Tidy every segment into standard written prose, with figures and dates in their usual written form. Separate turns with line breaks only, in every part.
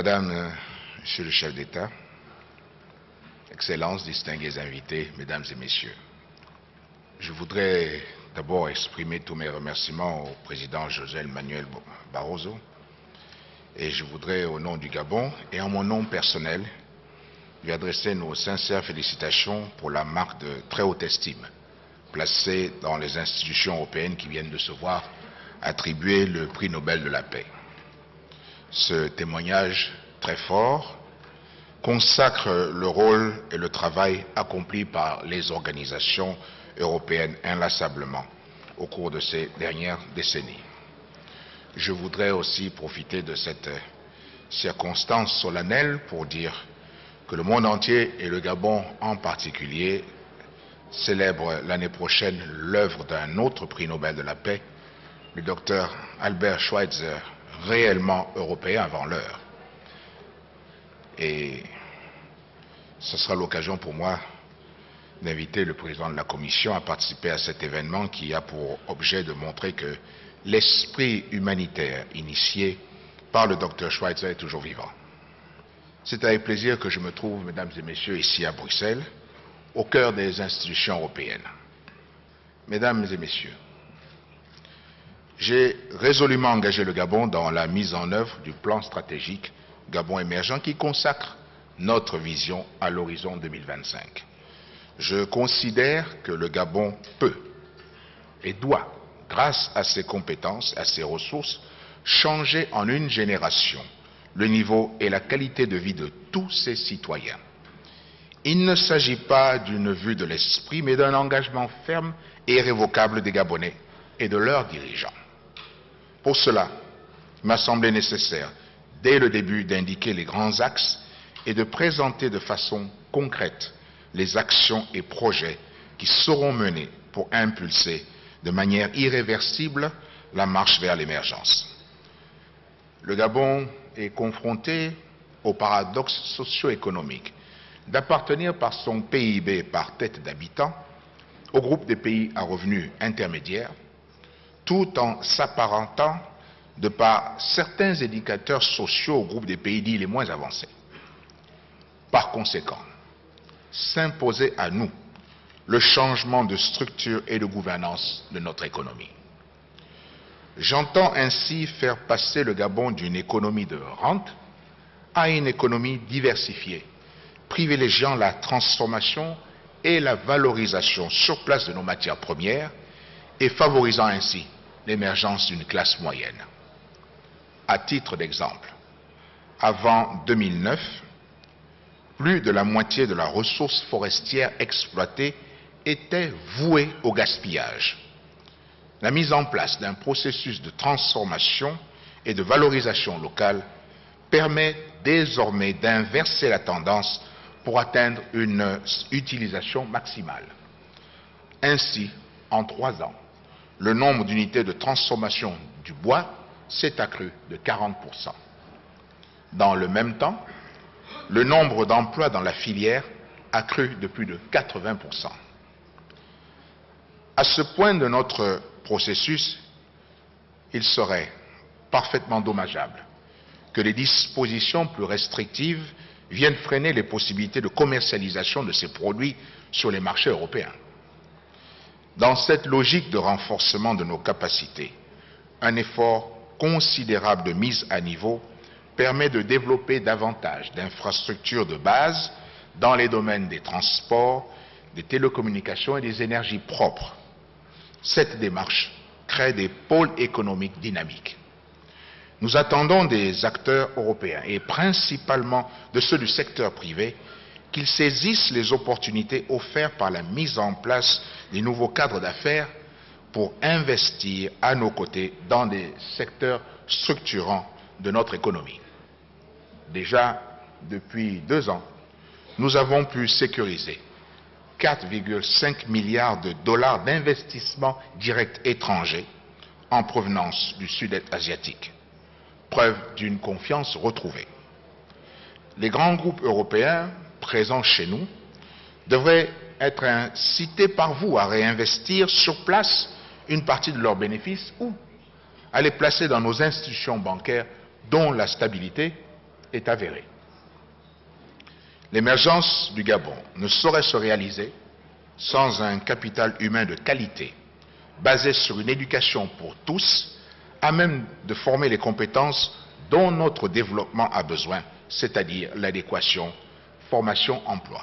Monsieur le chef d'État, Excellences, distingués invités, Mesdames et Messieurs, je voudrais d'abord exprimer tous mes remerciements au président José Manuel Barroso et je voudrais, au nom du Gabon et en mon nom personnel, lui adresser nos sincères félicitations pour la marque de très haute estime placée dans les institutions européennes qui viennent de se voir attribuer le prix Nobel de la paix. Ce témoignage très fort consacre le rôle et le travail accompli par les organisations européennes inlassablement au cours de ces dernières décennies. Je voudrais aussi profiter de cette circonstance solennelle pour dire que le monde entier et le Gabon en particulier célèbrent l'année prochaine l'œuvre d'un autre prix Nobel de la paix, le docteur Albert Schweitzer, réellement européen avant l'heure. Et ce sera l'occasion pour moi d'inviter le président de la Commission à participer à cet événement qui a pour objet de montrer que l'esprit humanitaire initié par le docteur Schweitzer est toujours vivant. C'est avec plaisir que je me trouve, Mesdames et Messieurs, ici à Bruxelles, au cœur des institutions européennes. Mesdames et Messieurs, j'ai résolument engagé le Gabon dans la mise en œuvre du plan stratégique Gabon émergent qui consacre notre vision à l'horizon 2025. Je considère que le Gabon peut et doit, grâce à ses compétences, à ses ressources, changer en une génération le niveau et la qualité de vie de tous ses citoyens. Il ne s'agit pas d'une vue de l'esprit, mais d'un engagement ferme et irrévocable des Gabonais et de leurs dirigeants. Pour cela, il m'a semblé nécessaire, dès le début, d'indiquer les grands axes et de présenter de façon concrète les actions et projets qui seront menés pour impulser de manière irréversible la marche vers l'émergence. Le Gabon est confronté au paradoxe socio-économique d'appartenir par son PIB par tête d'habitant au groupe des pays à revenus intermédiaires, tout en s'apparentant de par certains indicateurs sociaux au groupe des pays dits les moins avancés. Par conséquent, s'imposer à nous le changement de structure et de gouvernance de notre économie. J'entends ainsi faire passer le Gabon d'une économie de rente à une économie diversifiée, privilégiant la transformation et la valorisation sur place de nos matières premières et favorisant ainsi l'émergence d'une classe moyenne. À titre d'exemple, avant 2009, plus de la moitié de la ressource forestière exploitée était vouée au gaspillage. La mise en place d'un processus de transformation et de valorisation locale permet désormais d'inverser la tendance pour atteindre une utilisation maximale. Ainsi, en 3 ans, le nombre d'unités de transformation du bois s'est accru de 40%. Dans le même temps, le nombre d'emplois dans la filière a cru de plus de 80%. À ce point de notre processus, il serait parfaitement dommageable que les dispositions plus restrictives viennent freiner les possibilités de commercialisation de ces produits sur les marchés européens. Dans cette logique de renforcement de nos capacités, un effort considérable de mise à niveau permet de développer davantage d'infrastructures de base dans les domaines des transports, des télécommunications et des énergies propres. Cette démarche crée des pôles économiques dynamiques. Nous attendons des acteurs européens et principalement de ceux du secteur privé qu'ils saisissent les opportunités offertes par la mise en place des nouveaux cadres d'affaires pour investir à nos côtés dans des secteurs structurants de notre économie. Déjà, depuis 2 ans, nous avons pu sécuriser 4,5 milliards de dollars d'investissements directs étrangers en provenance du Sud-Est asiatique, preuve d'une confiance retrouvée. Les grands groupes européens présents chez nous devraient être incités par vous à réinvestir sur place une partie de leurs bénéfices ou à les placer dans nos institutions bancaires dont la stabilité est avérée. L'émergence du Gabon ne saurait se réaliser sans un capital humain de qualité, basé sur une éducation pour tous, à même de former les compétences dont notre développement a besoin, c'est-à-dire l'adéquation formation-emploi.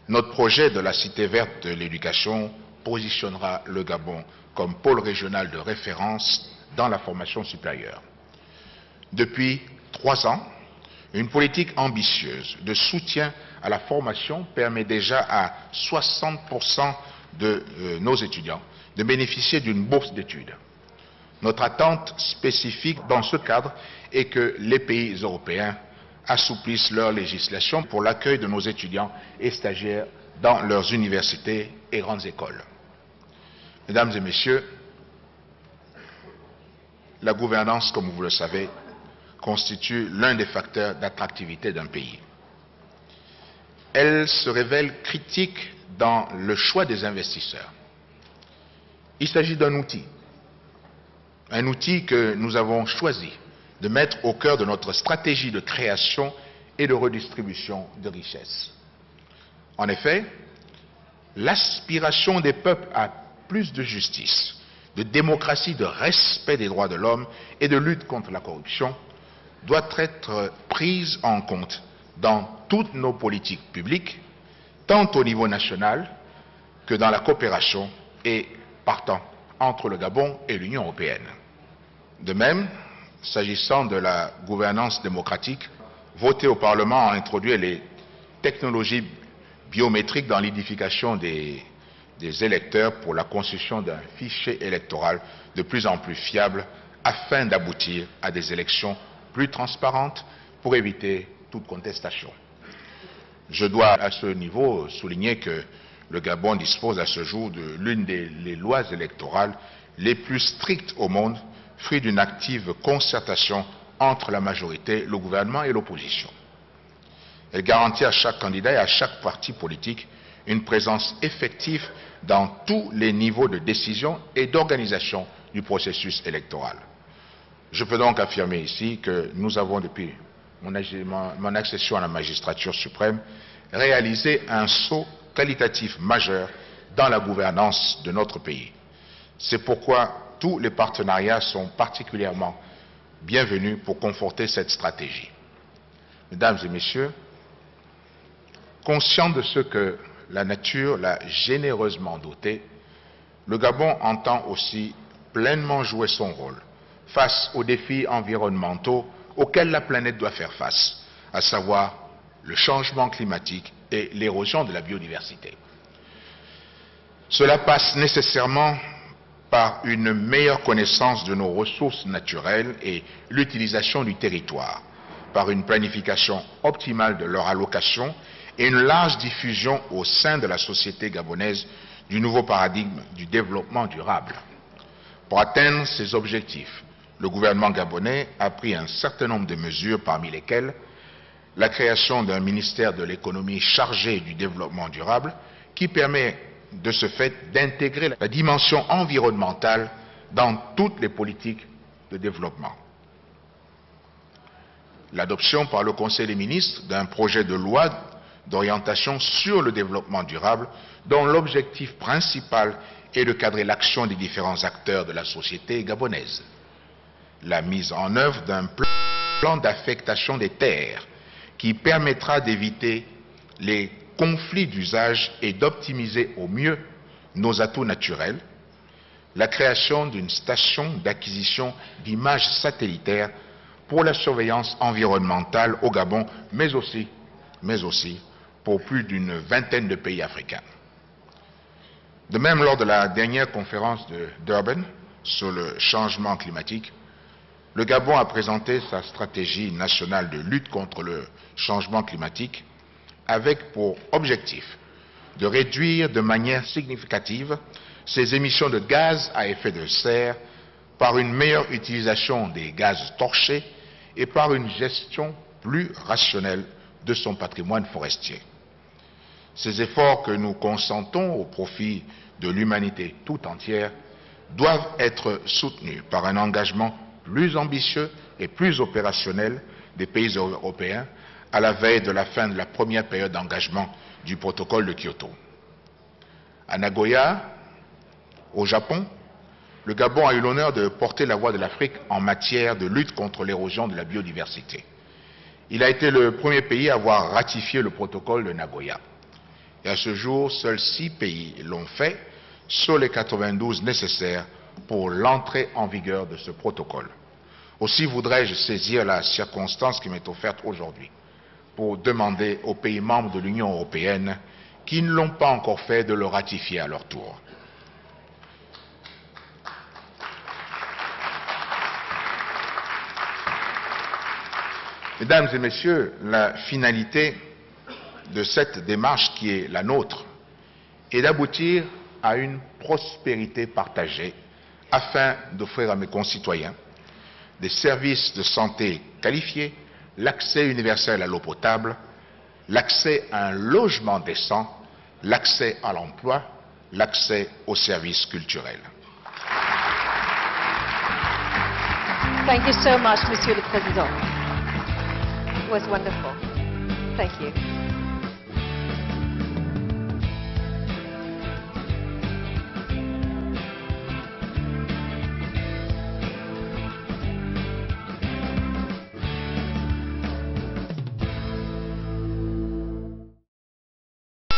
Notre projet de la Cité verte de l'éducation positionnera le Gabon comme pôle régional de référence dans la formation supérieure. Depuis 3 ans, une politique ambitieuse de soutien à la formation permet déjà à 60% de nos étudiants de bénéficier d'une bourse d'études. Notre attente spécifique dans ce cadre est que les pays européens assouplissent leur législation pour l'accueil de nos étudiants et stagiaires dans leurs universités et grandes écoles. Mesdames et messieurs, la gouvernance, comme vous le savez, constitue l'un des facteurs d'attractivité d'un pays. Elle se révèle critique dans le choix des investisseurs. Il s'agit d'un outil que nous avons choisi de mettre au cœur de notre stratégie de création et de redistribution de richesses. En effet, l'aspiration des peuples à plus de justice, de démocratie, de respect des droits de l'homme et de lutte contre la corruption doit être prise en compte dans toutes nos politiques publiques, tant au niveau national que dans la coopération et partant entre le Gabon et l'Union européenne. De même, s'agissant de la gouvernance démocratique, voté au Parlement a introduit les technologies biométriques dans l'identification des électeurs pour la construction d'un fichier électoral de plus en plus fiable afin d'aboutir à des élections plus transparentes pour éviter toute contestation. Je dois à ce niveau souligner que le Gabon dispose à ce jour de l'une des lois électorales les plus strictes au monde, fruit d'une active concertation entre la majorité, le gouvernement et l'opposition. Elle garantit à chaque candidat et à chaque parti politique une présence effective dans tous les niveaux de décision et d'organisation du processus électoral. Je peux donc affirmer ici que nous avons, depuis mon accession à la magistrature suprême, réalisé un saut qualitatif majeur dans la gouvernance de notre pays. C'est pourquoi tous les partenariats sont particulièrement bienvenus pour conforter cette stratégie. Mesdames et messieurs, conscient de ce que la nature l'a généreusement doté, le Gabon entend aussi pleinement jouer son rôle face aux défis environnementaux auxquels la planète doit faire face, à savoir le changement climatique et l'érosion de la biodiversité. Cela passe nécessairement par une meilleure connaissance de nos ressources naturelles et l'utilisation du territoire, par une planification optimale de leur allocation et une large diffusion au sein de la société gabonaise du nouveau paradigme du développement durable. Pour atteindre ces objectifs, le gouvernement gabonais a pris un certain nombre de mesures, parmi lesquelles la création d'un ministère de l'économie chargé du développement durable, qui permet de ce fait d'intégrer la dimension environnementale dans toutes les politiques de développement. L'adoption par le Conseil des ministres d'un projet de loi d'orientation sur le développement durable, dont l'objectif principal est de cadrer l'action des différents acteurs de la société gabonaise. La mise en œuvre d'un plan d'affectation des terres qui permettra d'éviter les conflits d'usage et d'optimiser au mieux nos atouts naturels, la création d'une station d'acquisition d'images satellitaires pour la surveillance environnementale au Gabon, mais aussi pour plus d'une vingtaine de pays africains. De même, lors de la dernière conférence de Durban sur le changement climatique, le Gabon a présenté sa stratégie nationale de lutte contre le changement climatique avec pour objectif de réduire de manière significative ses émissions de gaz à effet de serre par une meilleure utilisation des gaz torchés et par une gestion plus rationnelle de son patrimoine forestier. Ces efforts que nous consentons au profit de l'humanité tout entière doivent être soutenus par un engagement plus ambitieux et plus opérationnel des pays européens à la veille de la fin de la première période d'engagement du protocole de Kyoto. À Nagoya, au Japon, le Gabon a eu l'honneur de porter la voix de l'Afrique en matière de lutte contre l'érosion de la biodiversité. Il a été le premier pays à avoir ratifié le protocole de Nagoya. Et à ce jour, seuls 6 pays l'ont fait, sur les 92 nécessaires pour l'entrée en vigueur de ce protocole. Aussi voudrais-je saisir la circonstance qui m'est offerte aujourd'hui pour demander aux pays membres de l'Union européenne qui ne l'ont pas encore fait de le ratifier à leur tour. Mesdames et messieurs, la finalité de cette démarche qui est la nôtre est d'aboutir à une prospérité partagée afin d'offrir à mes concitoyens des services de santé qualifiés, l'accès universel à l'eau potable, l'accès à un logement décent, l'accès à l'emploi, l'accès aux services culturels.
Thank you so much, Monsieur le Président. It was wonderful. Thank you.